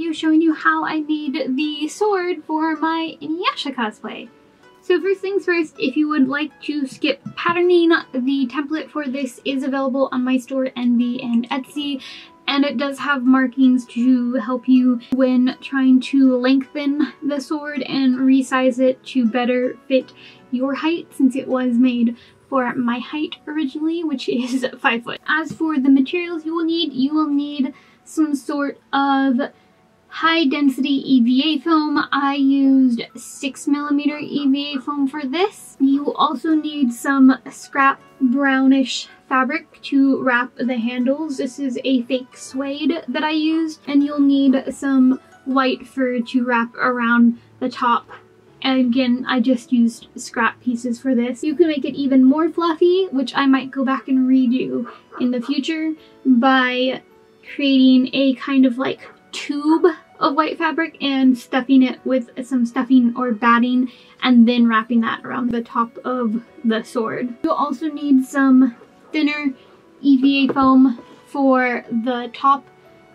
video showing you how I made the sword for my Inuyasha cosplay. So first things first, if you would like to skip patterning, the template for this is available on my store Envy and Etsy, and it does have markings to help you when trying to lengthen the sword and resize it to better fit your height, since it was made for my height originally, which is 5 foot. As for the materials you will need some sort of high density EVA foam. I used 6mm EVA foam for this. You will also need some scrap brownish fabric to wrap the handles. This is a fake suede that I used, and you'll need some white fur to wrap around the top. And again, I just used scrap pieces for this. You can make it even more fluffy, which I might go back and redo in the future, by creating a kind of like tube of white fabric and stuffing it with some stuffing or batting, and then wrapping that around the top of the sword. You'll also need some thinner EVA foam for the top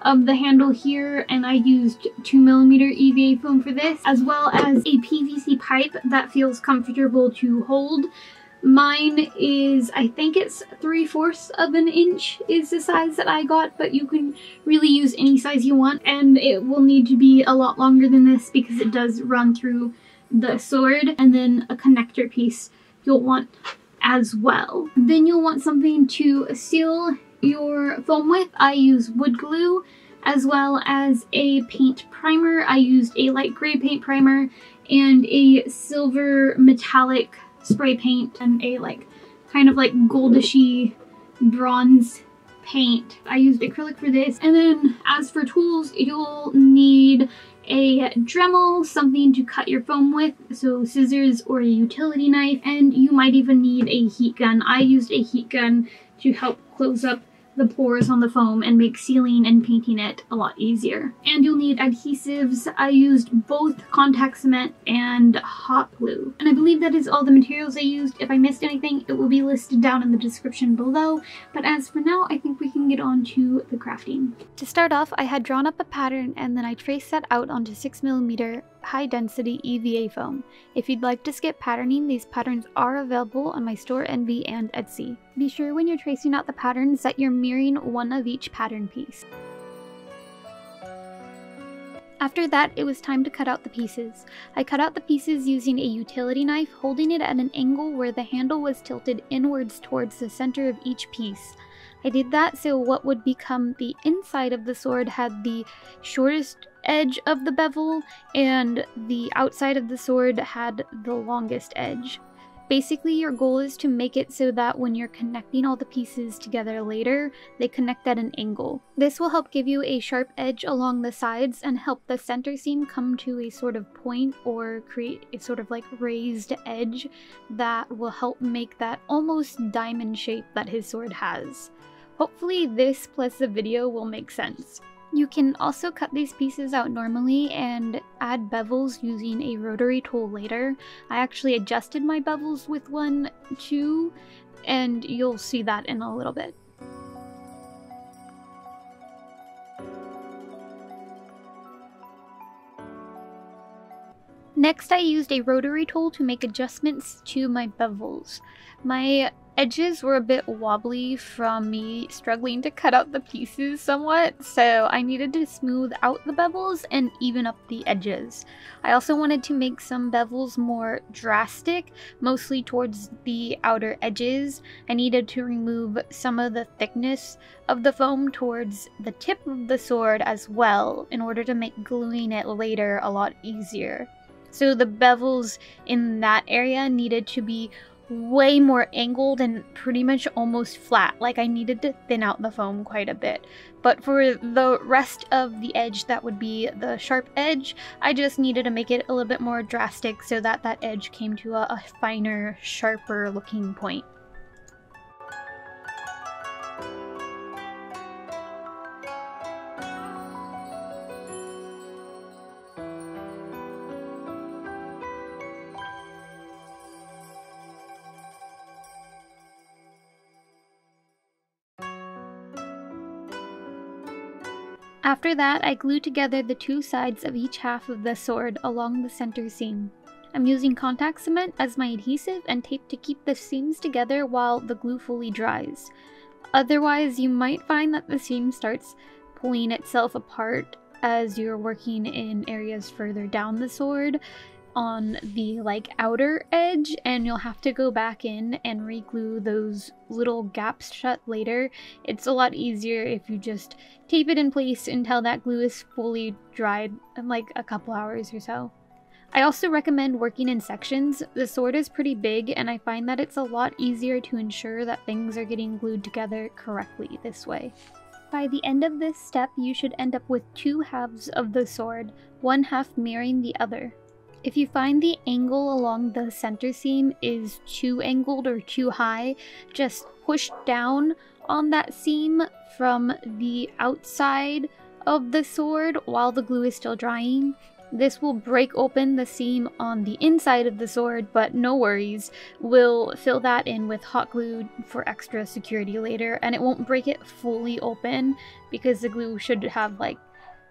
of the handle here, and I used 2mm EVA foam for this, as well as a PVC pipe that feels comfortable to hold. Mine is, I think it's 3/4 of an inch is the size that I got, but you can really use any size you want, and it will need to be a lot longer than this because it does run through the sword. And then a connector piece you'll want as well. Then you'll want something to seal your foam with. I use wood glue as well as a paint primer. I used a light gray paint primer and a silver metallic spray paint and a kind of like goldishy bronze paint. I used acrylic for this. And then as for tools, you'll need a Dremel, something to cut your foam with, so scissors or a utility knife, and you might even need a heat gun. I used a heat gun to help close up the pores on the foam and make sealing and painting it a lot easier. And you'll need adhesives. I used both contact cement and hot glue. And I believe that is all the materials I used. If I missed anything, it will be listed down in the description below. But as for now, I think we can get on to the crafting. To start off, I had drawn up a pattern and then I traced that out onto 6mm high density EVA foam. If you'd like to skip patterning, these patterns are available on my store Envy and Etsy. Be sure when you're tracing out the patterns that you're mirroring one of each pattern piece. After that, it was time to cut out the pieces. I cut out the pieces using a utility knife, holding it at an angle where the handle was tilted inwards towards the center of each piece. I did that so what would become the inside of the sword had the shortest edge of the bevel, and the outside of the sword had the longest edge. Basically, your goal is to make it so that when you're connecting all the pieces together later, they connect at an angle. This will help give you a sharp edge along the sides and help the center seam come to a sort of point, or create a sort of like raised edge that will help make that almost diamond shape that his sword has. Hopefully this plus the video will make sense. You can also cut these pieces out normally and add bevels using a rotary tool later. I actually adjusted my bevels with one too, and you'll see that in a little bit. Next, I used a rotary tool to make adjustments to my bevels. My edges were a bit wobbly from me struggling to cut out the pieces somewhat, so I needed to smooth out the bevels and even up the edges. I also wanted to make some bevels more drastic, mostly towards the outer edges. I needed to remove some of the thickness of the foam towards the tip of the sword as well, in order to make gluing it later a lot easier. So the bevels in that area needed to be way more angled and pretty much almost flat. Like, I needed to thin out the foam quite a bit. But for the rest of the edge that would be the sharp edge, I just needed to make it a little bit more drastic so that that edge came to a finer, sharper looking point. After that, I glue together the two sides of each half of the sword along the center seam. I'm using contact cement as my adhesive and tape to keep the seams together while the glue fully dries. Otherwise, you might find that the seam starts pulling itself apart as you're working in areas further down the sword on the outer edge, and you'll have to go back in and re-glue those little gaps shut later. It's a lot easier if you just tape it in place until that glue is fully dried in a couple hours or so. I also recommend working in sections. The sword is pretty big, and I find that it's a lot easier to ensure that things are getting glued together correctly this way. By the end of this step, you should end up with two halves of the sword, one half mirroring the other. If you find the angle along the center seam is too angled or too high, just push down on that seam from the outside of the sword while the glue is still drying. This will break open the seam on the inside of the sword, but no worries, we'll fill that in with hot glue for extra security later, and it won't break it fully open because the glue should have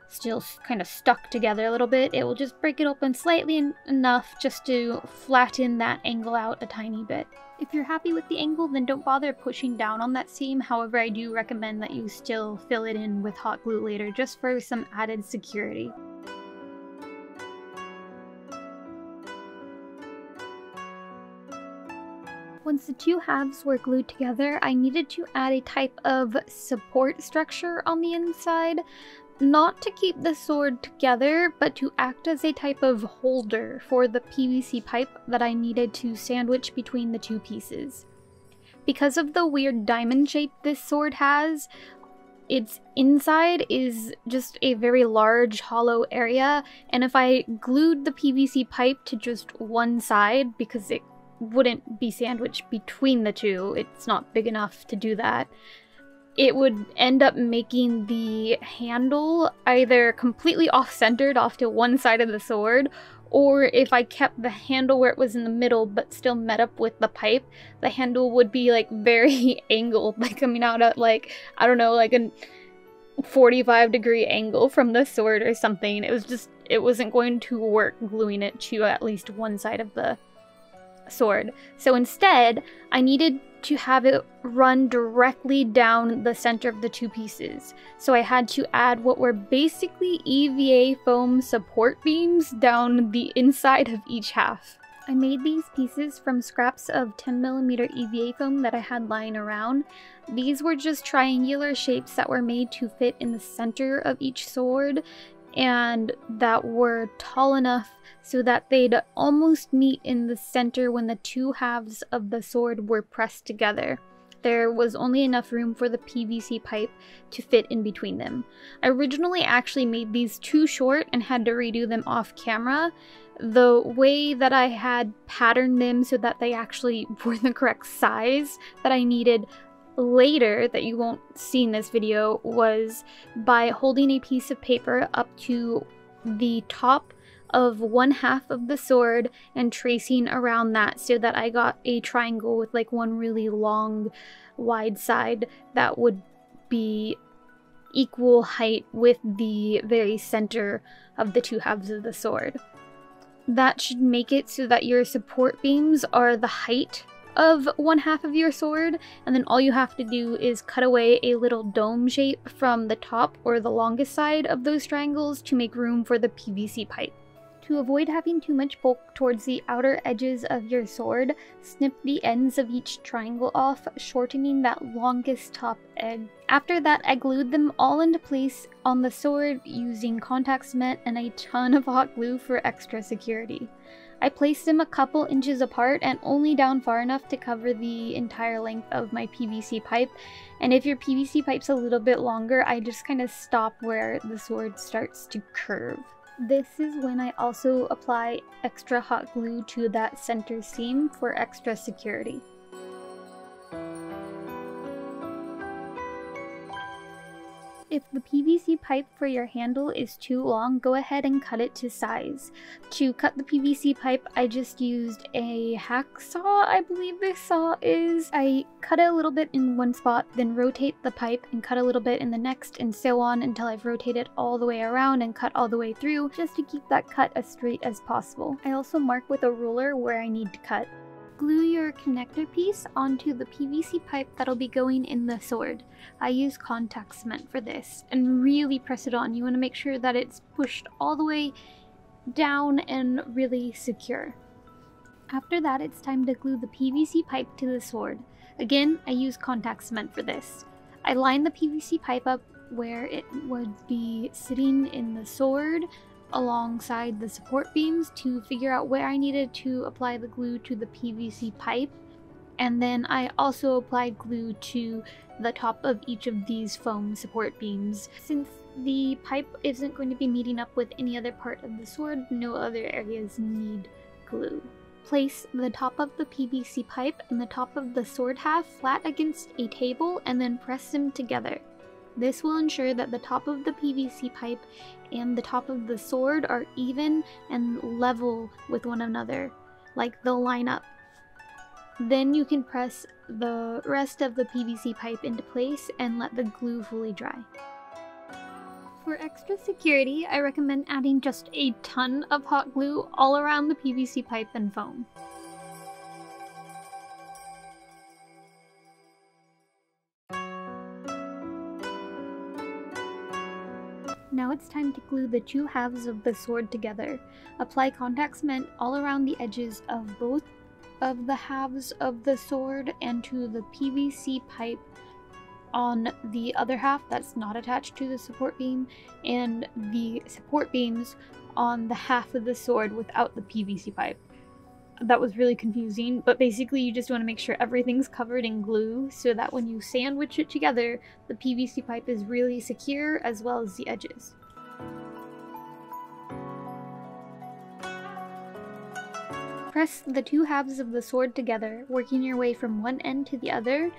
still kind of stuck together a little bit. It will just break it open slightly enough just to flatten that angle out a tiny bit. If you're happy with the angle, then don't bother pushing down on that seam. However, I do recommend that you still fill it in with hot glue later just for some added security. Once the two halves were glued together, I needed to add a type of support structure on the inside. Not to keep the sword together, but to act as a type of holder for the PVC pipe that I needed to sandwich between the two pieces. Because of the weird diamond shape this sword has, its inside is just a very large hollow area, and if I glued the PVC pipe to just one side, because it wouldn't be sandwiched between the two, it's not big enough to do that, it would end up making the handle either completely off-centered off to one side of the sword, or if I kept the handle where it was in the middle but still met up with the pipe, the handle would be very angled, coming out at I don't know, a 45-degree angle from the sword or something. It wasn't going to work gluing it to at least one side of the sword. So instead, I needed to have it run directly down the center of the two pieces. So I had to add what were basically EVA foam support beams down the inside of each half. I made these pieces from scraps of 10mm EVA foam that I had lying around. These were just triangular shapes that were made to fit in the center of each sword, and that were tall enough so that they'd almost meet in the center when the two halves of the sword were pressed together. There was only enough room for the PVC pipe to fit in between them. I originally actually made these too short and had to redo them off camera. The way that I had patterned them so that they actually were the correct size that I needed later, that you won't see in this video, was by holding a piece of paper up to the top of one half of the sword and tracing around that so that I got a triangle with one really long wide side that would be equal height with the very center of the two halves of the sword. That should make it so that your support beams are the height of one half of your sword, and then all you have to do is cut away a little dome shape from the top or the longest side of those triangles to make room for the PVC pipe. To avoid having too much bulk towards the outer edges of your sword, snip the ends of each triangle off, shortening that longest top edge. After that, I glued them all into place on the sword using contact cement and a ton of hot glue for extra security. I placed them a couple inches apart and only down far enough to cover the entire length of my PVC pipe, and if your PVC pipe's a little bit longer, I just kind of stop where the sword starts to curve. This is when I also apply extra hot glue to that center seam for extra security. If the PVC pipe for your handle is too long, go ahead and cut it to size. To cut the PVC pipe, I just used a hacksaw, I believe this saw is. I cut it a little bit in one spot, then rotate the pipe and cut a little bit in the next, and so on until I've rotated all the way around and cut all the way through, just to keep that cut as straight as possible. I also mark with a ruler where I need to cut. Glue your connector piece onto the PVC pipe that'll be going in the sword. I use contact cement for this, and really press it on. You want to make sure that it's pushed all the way down and really secure. After that, it's time to glue the PVC pipe to the sword. Again, I use contact cement for this. I line the PVC pipe up where it would be sitting in the sword, alongside the support beams, to figure out where I needed to apply the glue to the PVC pipe, and then I also applied glue to the top of each of these foam support beams. Since the pipe isn't going to be meeting up with any other part of the sword, no other areas need glue. Place the top of the PVC pipe and the top of the sword half flat against a table and then press them together. This will ensure that the top of the PVC pipe and the top of the sword are even and level with one another, like they'll line up. Then you can press the rest of the PVC pipe into place and let the glue fully dry. For extra security, I recommend adding just a ton of hot glue all around the PVC pipe and foam. Now it's time to glue the two halves of the sword together. Apply contact cement all around the edges of both of the halves of the sword and to the PVC pipe on the other half that's not attached to the support beam, and the support beams on the half of the sword without the PVC pipe. That was really confusing, but basically you just want to make sure everything's covered in glue so that when you sandwich it together, the PVC pipe is really secure as well as the edges. Press the two halves of the sword together, working your way from one end to the other,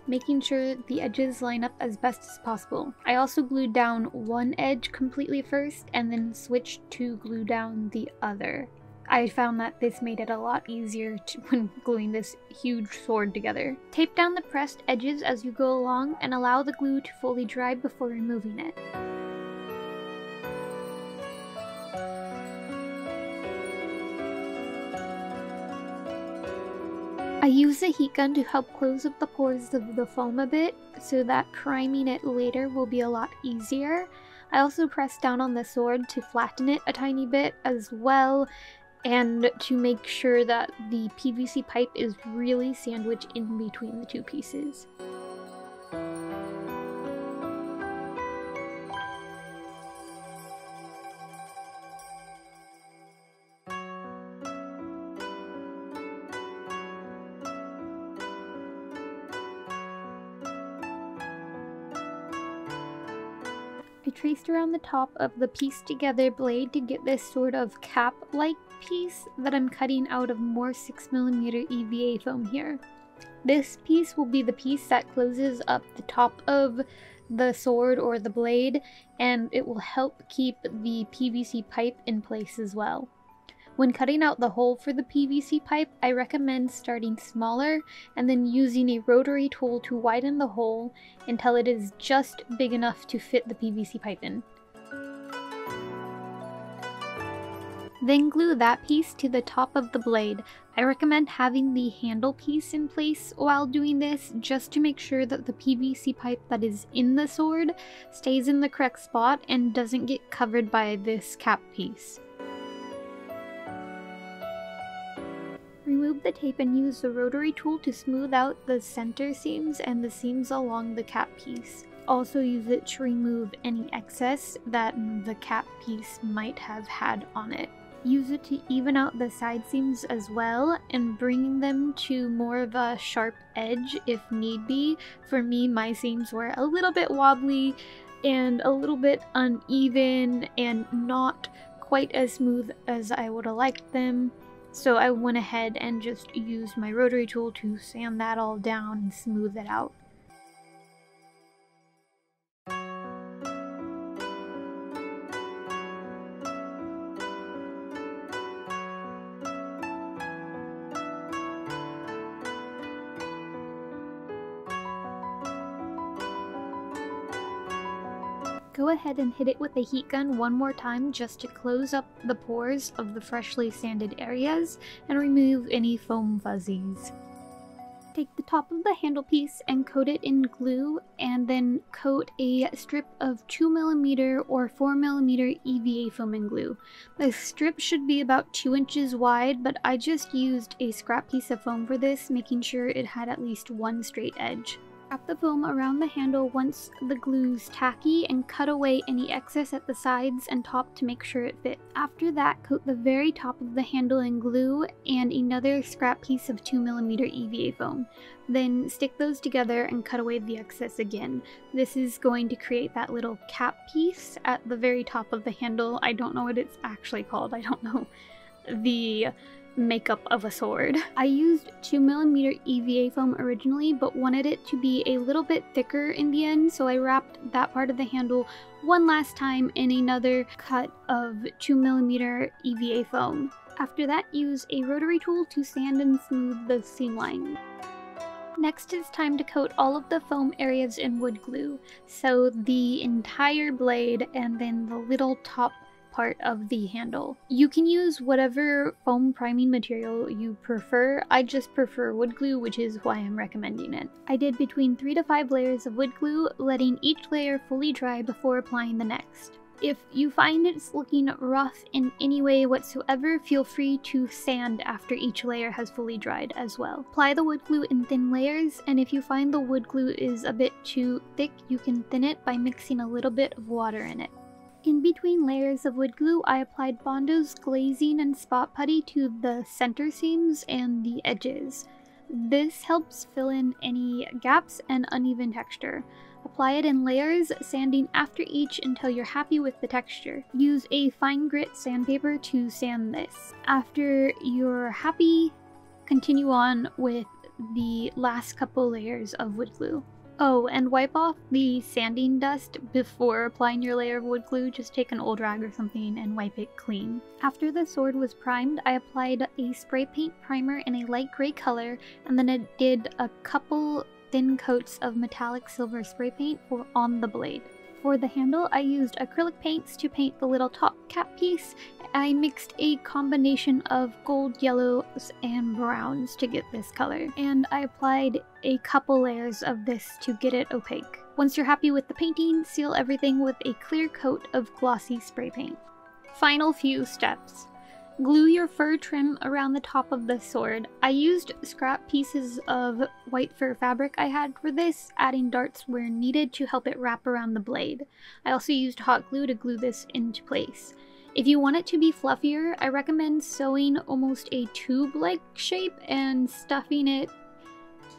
making sure the edges line up as best as possible. I also glued down one edge completely first and then switched to glue down the other. I found that this made it a lot easier when gluing this huge sword together. Tape down the pressed edges as you go along and allow the glue to fully dry before removing it. I use a heat gun to help close up the pores of the foam a bit so that priming it later will be a lot easier. I also press down on the sword to flatten it a tiny bit as well, and to make sure that the PVC pipe is really sandwiched in between the two pieces. I traced around the top of the pieced together blade to get this sort of cap-like piece that I'm cutting out of more 6mm EVA foam here. This piece will be the piece that closes up the top of the sword or the blade, and it will help keep the PVC pipe in place as well. When cutting out the hole for the PVC pipe, I recommend starting smaller and then using a rotary tool to widen the hole until it is just big enough to fit the PVC pipe in. Then glue that piece to the top of the blade. I recommend having the handle piece in place while doing this, just to make sure that the PVC pipe that is in the sword stays in the correct spot and doesn't get covered by this cap piece. Remove the tape and use the rotary tool to smooth out the center seams and the seams along the cap piece. Also use it to remove any excess that the cap piece might have had on it. Use it to even out the side seams as well and bring them to more of a sharp edge if need be. For me, my seams were a little bit wobbly and a little bit uneven and not quite as smooth as I would have liked them. So I went ahead and just used my rotary tool to sand that all down and smooth it out. Go ahead and hit it with a heat gun one more time just to close up the pores of the freshly sanded areas and remove any foam fuzzies. Take the top of the handle piece and coat it in glue, and then coat a strip of 2mm or 4mm EVA foam and glue. The strip should be about 2 inches wide, but I just used a scrap piece of foam for this, making sure it had at least one straight edge. Wrap the foam around the handle once the glue's tacky and cut away any excess at the sides and top to make sure it fits. After that, coat the very top of the handle in glue and another scrap piece of 2mm EVA foam. Then stick those together and cut away the excess again. This is going to create that little cap piece at the very top of the handle. I don't know what it's actually called. I don't know the makeup of a sword. I used 2mm EVA foam originally, but wanted it to be a little bit thicker in the end, so I wrapped that part of the handle one last time in another cut of 2mm EVA foam. After that, use a rotary tool to sand and smooth the seam line. Next, it's time to coat all of the foam areas in wood glue, so the entire blade and then the little top part of the handle. You can use whatever foam priming material you prefer. I just prefer wood glue, which is why I'm recommending it. I did between 3 to 5 layers of wood glue, letting each layer fully dry before applying the next. If you find it's looking rough in any way whatsoever, feel free to sand after each layer has fully dried as well. Apply the wood glue in thin layers, and if you find the wood glue is a bit too thick, you can thin it by mixing a little bit of water in it. In between layers of wood glue, I applied Bondo's glazing and spot putty to the center seams and the edges. This helps fill in any gaps and uneven texture. Apply it in layers, sanding after each until you're happy with the texture. Use a fine grit sandpaper to sand this. After you're happy, continue on with the last couple layers of wood glue. Oh, and wipe off the sanding dust before applying your layer of wood glue. Just take an old rag or something and wipe it clean. After the sword was primed, I applied a spray paint primer in a light gray color, and then I did a couple thin coats of metallic silver spray paint on the blade. For the handle, I used acrylic paints to paint the little top cap piece. I mixed a combination of gold, yellows, and browns to get this color, and I applied a couple layers of this to get it opaque. Once you're happy with the painting, seal everything with a clear coat of glossy spray paint. Final few steps. Glue your fur trim around the top of the sword. I used scrap pieces of white fur fabric I had for this, adding darts where needed to help it wrap around the blade. I also used hot glue to glue this into place. If you want it to be fluffier, I recommend sewing almost a tube-like shape and stuffing it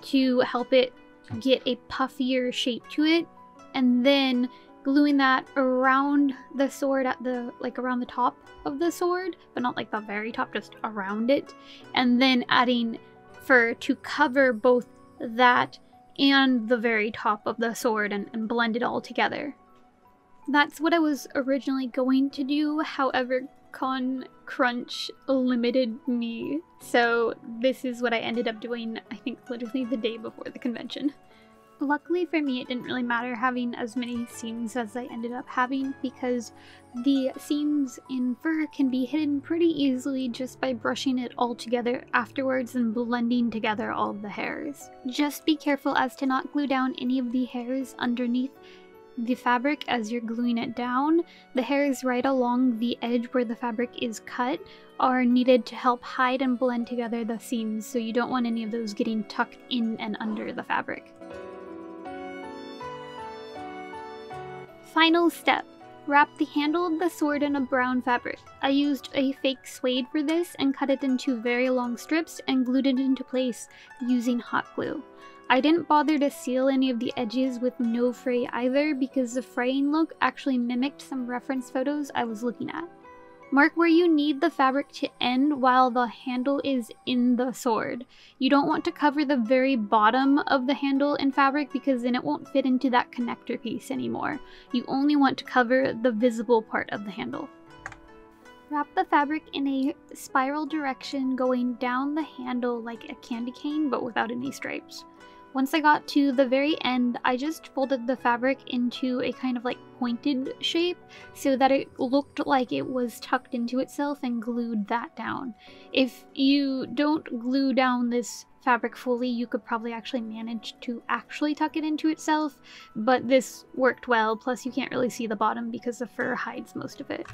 to help it get a puffier shape to it, and then gluing that around the sword at the, around the top of the sword, but not like the very top, just around it, and then adding fur to cover both that and the very top of the sword and blend it all together. That's what I was originally going to do, however, Con Crunch limited me, so this is what I ended up doing, I think literally the day before the convention. Luckily for me, it didn't really matter having as many seams as I ended up having, because the seams in fur can be hidden pretty easily just by brushing it all together afterwards and blending together all of the hairs. Just be careful as to not glue down any of the hairs underneath the fabric as you're gluing it down. The hairs right along the edge where the fabric is cut are needed to help hide and blend together the seams, so you don't want any of those getting tucked in and under the fabric. Final step. Wrap the handle of the sword in a brown fabric. I used a fake suede for this and cut it into very long strips and glued it into place using hot glue. I didn't bother to seal any of the edges with no fray either, because the fraying look actually mimicked some reference photos I was looking at. Mark where you need the fabric to end while the handle is in the sword. You don't want to cover the very bottom of the handle in fabric, because then it won't fit into that connector piece anymore. You only want to cover the visible part of the handle. Wrap the fabric in a spiral direction going down the handle like a candy cane, but without any stripes. Once I got to the very end, I just folded the fabric into a kind of like pointed shape so that it looked like it was tucked into itself and glued that down. If you don't glue down this fabric fully, you could probably actually manage to actually tuck it into itself, but this worked well, plus you can't really see the bottom because the fur hides most of it.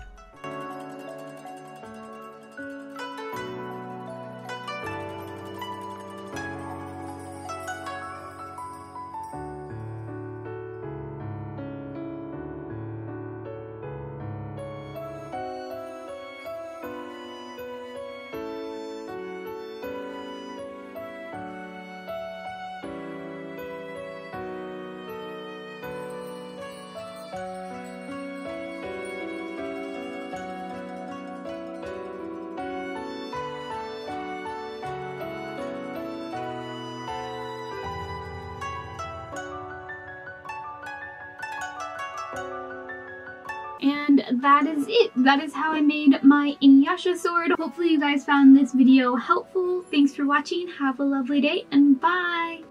And that is it. That is how I made my Inuyasha sword. Hopefully you guys found this video helpful. Thanks for watching. Have a lovely day and bye!